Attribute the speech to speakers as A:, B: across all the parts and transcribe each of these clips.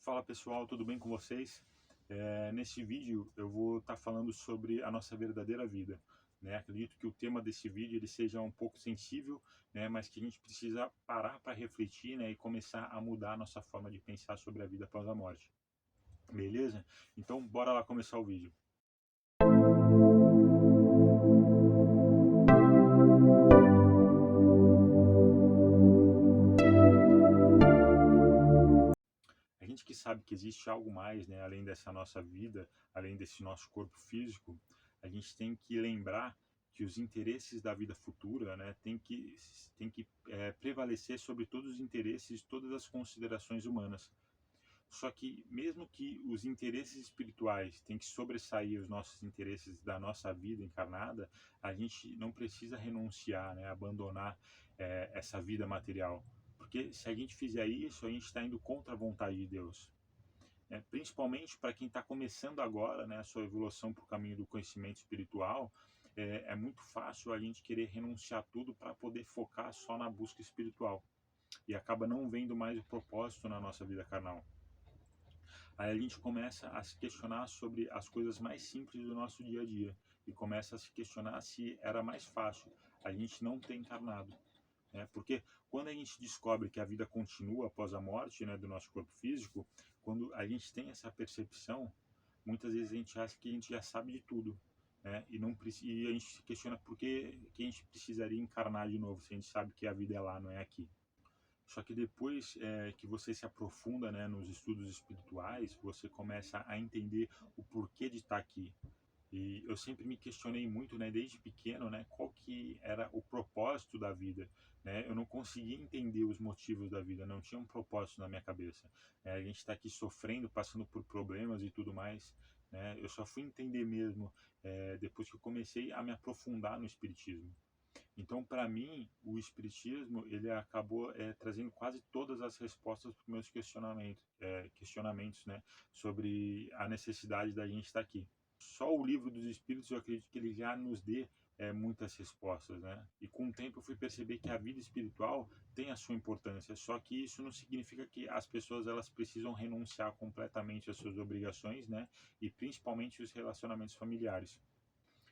A: Fala pessoal, tudo bem com vocês? Nesse vídeo eu vou estar falando sobre a nossa verdadeira vida, né? Acredito que o tema desse vídeo ele seja um pouco sensível, né? Mas que a gente precisa parar para refletir, né? E começar a mudar a nossa forma de pensar sobre a vida após a morte. Beleza? Então bora lá começar o vídeo. A gente que sabe que existe algo mais, né? Além dessa nossa vida, além desse nosso corpo físico, a gente tem que lembrar que os interesses da vida futura, né, tem que prevalecer sobre todos os interesses, todas as considerações humanas. Só que mesmo que os interesses espirituais têm que sobressair os nossos interesses da nossa vida encarnada, a gente não precisa renunciar, né, abandonar essa vida material. Porque se a gente fizer isso, a gente está indo contra a vontade de Deus. Principalmente para quem está começando agora, né, a sua evolução para o caminho do conhecimento espiritual, é muito fácil a gente querer renunciar tudo para poder focar só na busca espiritual e acaba não vendo mais o propósito na nossa vida carnal. Aí a gente começa a se questionar sobre as coisas mais simples do nosso dia a dia e começa a se questionar se era mais fácil a gente não ter encarnado, né? Porque quando a gente descobre que a vida continua após a morte, né, do nosso corpo físico, quando a gente tem essa percepção, muitas vezes a gente acha que a gente já sabe de tudo, né? E a gente se questiona por que a gente precisaria encarnar de novo se a gente sabe que a vida é lá, não é aqui. Só que depois que você se aprofunda, né, nos estudos espirituais, você começa a entender o porquê de estar aqui. E eu sempre me questionei muito, né, desde pequeno, né, qual que era o propósito da vida, né? Eu não conseguia entender os motivos da vida, não tinha um propósito na minha cabeça. A gente está aqui sofrendo, passando por problemas e tudo mais, né? Eu só fui entender mesmo depois que eu comecei a me aprofundar no espiritismo. Então, para mim, o espiritismo ele acabou trazendo quase todas as respostas para os meus questionamentos, né, sobre a necessidade da gente estar aqui. Só o livro dos Espíritos eu acredito que ele já nos dê muitas respostas, né? E com o tempo eu fui perceber que a vida espiritual tem a sua importância, só que isso não significa que as pessoas elas precisam renunciar completamente às suas obrigações, né? E principalmente os relacionamentos familiares.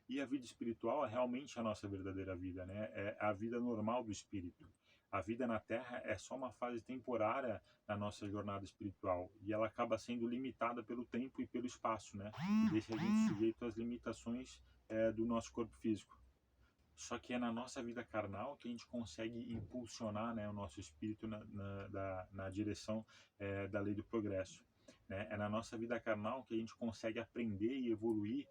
A: E a vida espiritual é realmente a nossa verdadeira vida, né? É a vida normal do espírito. A vida na Terra é só uma fase temporária na nossa jornada espiritual e ela acaba sendo limitada pelo tempo e pelo espaço, né? E deixa a gente sujeito às limitações do nosso corpo físico. Só que é na nossa vida carnal que a gente consegue impulsionar, né, o nosso espírito na direção da lei do progresso, né? É na nossa vida carnal que a gente consegue aprender e evoluir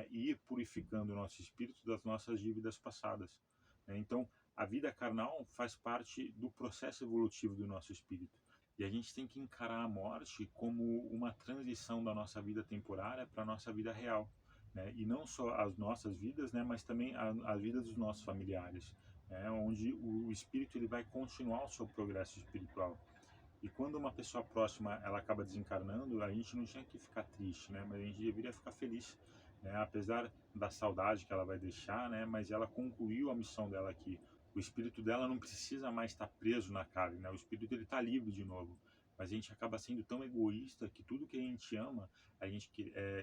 A: e ir purificando o nosso espírito das nossas dívidas passadas, né? Então, a vida carnal faz parte do processo evolutivo do nosso espírito. E a gente tem que encarar a morte como uma transição da nossa vida temporária para a nossa vida real, né? E não só as nossas vidas, né, mas também a vida dos nossos familiares, né, onde o espírito ele vai continuar o seu progresso espiritual. E quando uma pessoa próxima ela acaba desencarnando, a gente não tinha que ficar triste, né, mas a gente deveria ficar feliz, né, apesar da saudade que ela vai deixar, né, mas ela concluiu a missão dela aqui. O espírito dela não precisa mais estar preso na carne, né? O espírito ele está livre de novo. Mas a gente acaba sendo tão egoísta que tudo que a gente ama, a gente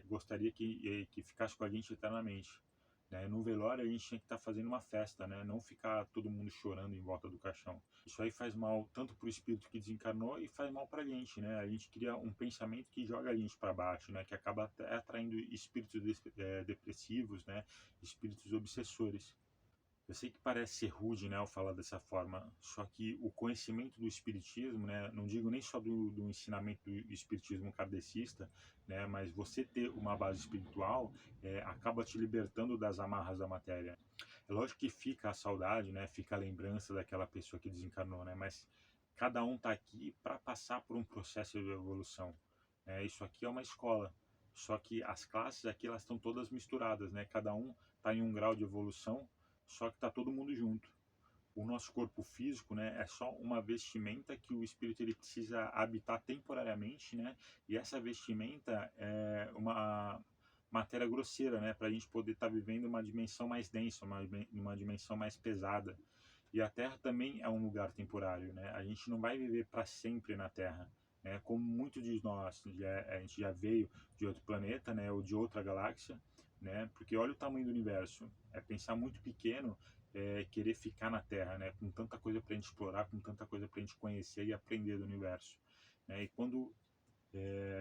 A: gostaria que ficasse com a gente eternamente. Né? No velório a gente tinha que estar fazendo uma festa, né? Não ficar todo mundo chorando em volta do caixão. Isso aí faz mal tanto para o espírito que desencarnou e faz mal para a gente, né? A gente cria um pensamento que joga a gente para baixo, né? Que acaba até atraindo espíritos depressivos, né? Espíritos obsessores. Eu sei que parece ser rude, né, ao falar dessa forma, só que o conhecimento do espiritismo, né, não digo nem só do ensinamento do espiritismo kardecista, né, mas você ter uma base espiritual acaba te libertando das amarras da matéria. É lógico que fica a saudade, né, fica a lembrança daquela pessoa que desencarnou, né, mas cada um está aqui para passar por um processo de evolução. Né? Isso aqui é uma escola, só que as classes aqui elas estão todas misturadas, né? Cada um está em um grau de evolução, só que está todo mundo junto. O nosso corpo físico, né, é só uma vestimenta que o espírito ele precisa habitar temporariamente, né? E essa vestimenta é uma matéria grosseira, né, para a gente poder estar vivendo uma dimensão mais densa, uma dimensão mais pesada. E a Terra também é um lugar temporário, né? A gente não vai viver para sempre na Terra. né? Como muitos de nós, a gente já veio de outro planeta, né? Ou de outra galáxia, né? Porque olha o tamanho do universo, é pensar muito pequeno, querer ficar na Terra, né? Com tanta coisa para a gente explorar, com tanta coisa para a gente conhecer e aprender do universo, né? E quando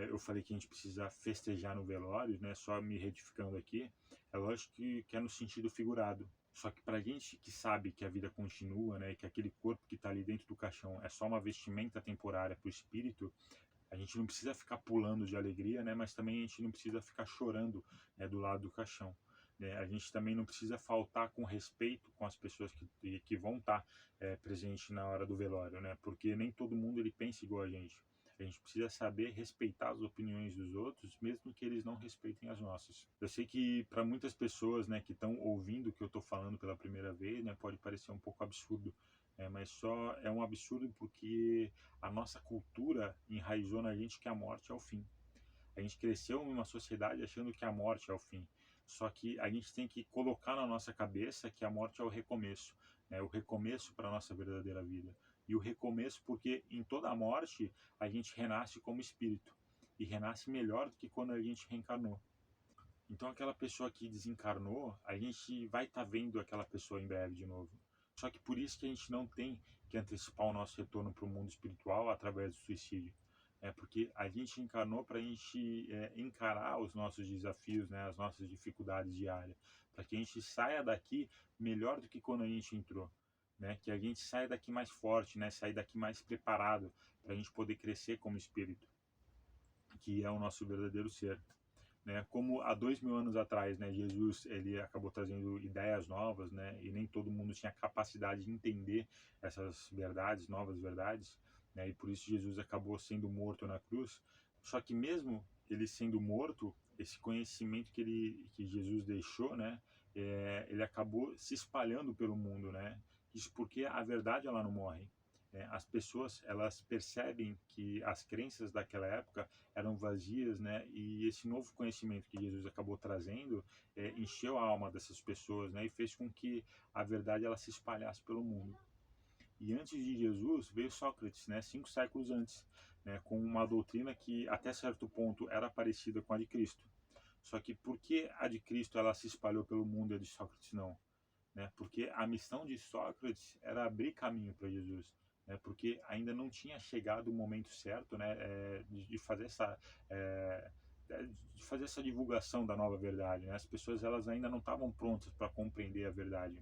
A: eu falei que a gente precisa festejar no velório, né? Só me retificando aqui, é lógico que é no sentido figurado. Só que para a gente que sabe que a vida continua, né? E que aquele corpo que está ali dentro do caixão é só uma vestimenta temporária para o espírito, a gente não precisa ficar pulando de alegria, né? Mas também a gente não precisa ficar chorando, né, do lado do caixão, né? A gente também não precisa faltar com respeito com as pessoas que vão estar presentes na hora do velório, né? Porque nem todo mundo ele pensa igual a gente. A gente precisa saber respeitar as opiniões dos outros, mesmo que eles não respeitem as nossas. Eu sei que para muitas pessoas, né, que estão ouvindo o que eu estou falando pela primeira vez, né, pode parecer um pouco absurdo, mas só é um absurdo porque a nossa cultura enraizou na gente que a morte é o fim. A gente cresceu em uma sociedade achando que a morte é o fim. Só que a gente tem que colocar na nossa cabeça que a morte é o recomeço, né? O recomeço para a nossa verdadeira vida. E o recomeço porque em toda a morte a gente renasce como espírito. E renasce melhor do que quando a gente reencarnou. Então aquela pessoa que desencarnou, a gente vai estar vendo aquela pessoa em breve de novo. Só que por isso que a gente não tem que antecipar o nosso retorno para o mundo espiritual através do suicídio. Porque a gente encarnou para a gente encarar os nossos desafios, né, as nossas dificuldades diárias, para que a gente saia daqui melhor do que quando a gente entrou, né, que a gente saia daqui mais forte, né, saia daqui mais preparado para a gente poder crescer como espírito, que é o nosso verdadeiro ser. Né, como há 2000 anos atrás, né, Jesus ele acabou trazendo ideias novas, né, e nem todo mundo tinha capacidade de entender essas verdades, novas verdades, né, e por isso Jesus acabou sendo morto na cruz. Só que mesmo ele sendo morto, esse conhecimento que Jesus deixou, né, ele acabou se espalhando pelo mundo, né. Isso porque a verdade ela não morre. As pessoas elas percebem que as crenças daquela época eram vazias, né? E esse novo conhecimento que Jesus acabou trazendo encheu a alma dessas pessoas, né? E fez com que a verdade ela se espalhasse pelo mundo. E antes de Jesus veio Sócrates, né? 5 séculos antes, né? Com uma doutrina que até certo ponto era parecida com a de Cristo. Só que por que a de Cristo ela se espalhou pelo mundo e a de Sócrates não? Né? Porque a missão de Sócrates era abrir caminho para Jesus, né? Porque ainda não tinha chegado o momento certo, né? De fazer é, de fazer essa divulgação da nova verdade, né? As pessoas elas ainda não estavam prontas para compreender a verdade.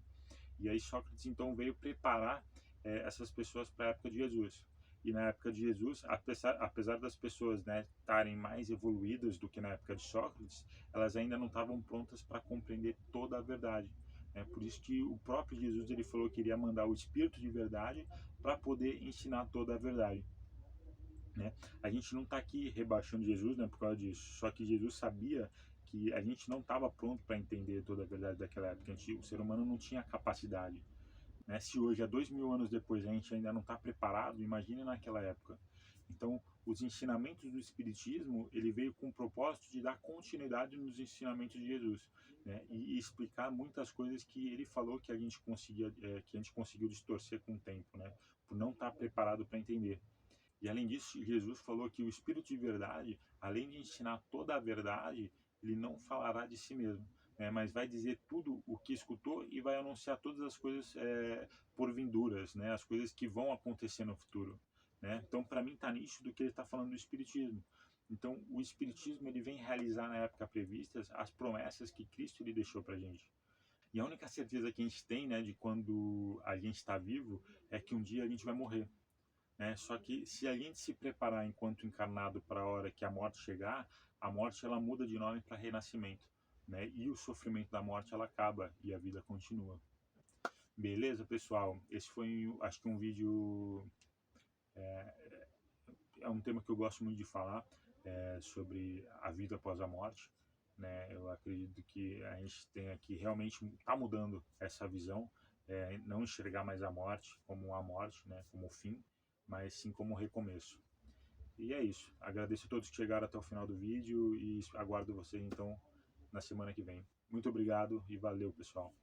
A: E aí Sócrates então veio preparar essas pessoas para a época de Jesus. E na época de Jesus, apesar das pessoas, né, estarem mais evoluídas do que na época de Sócrates, elas ainda não estavam prontas para compreender toda a verdade. Por isso que o próprio Jesus ele falou que iria mandar o Espírito de verdade para poder ensinar toda a verdade. Né? A gente não está aqui rebaixando Jesus, né, por causa disso, só que Jesus sabia que a gente não estava pronto para entender toda a verdade daquela época. O ser humano não tinha capacidade. Né? Se hoje, há 2000 anos depois, a gente ainda não está preparado, imagine naquela época. Então, os ensinamentos do Espiritismo, ele veio com o propósito de dar continuidade nos ensinamentos de Jesus, né? E explicar muitas coisas que ele falou que a gente que a gente conseguiu distorcer com o tempo, né? Por não estar preparado para entender. E além disso, Jesus falou que o Espírito de verdade, além de ensinar toda a verdade, ele não falará de si mesmo, né, mas vai dizer tudo o que escutou e vai anunciar todas as coisas por vindouras, né, as coisas que vão acontecer no futuro. Né? Então, para mim, está nítido que ele está falando do Espiritismo. Então, o Espiritismo ele vem realizar na época prevista as promessas que Cristo lhe deixou para a gente. E a única certeza que a gente tem, né, de quando a gente está vivo é que um dia a gente vai morrer. Só que se a gente se preparar enquanto encarnado para a hora que a morte chegar, a morte ela muda de nome para renascimento, né? E o sofrimento da morte ela acaba e a vida continua. Beleza, pessoal? Esse foi, acho que um vídeo é um tema que eu gosto muito de falar sobre a vida após a morte, né? Eu acredito que a gente tem que realmente está mudando essa visão, não enxergar mais a morte como a morte, né? Como o fim, mas sim como um recomeço. E é isso. Agradeço a todos que chegaram até o final do vídeo e aguardo vocês então na semana que vem. Muito obrigado e valeu, pessoal.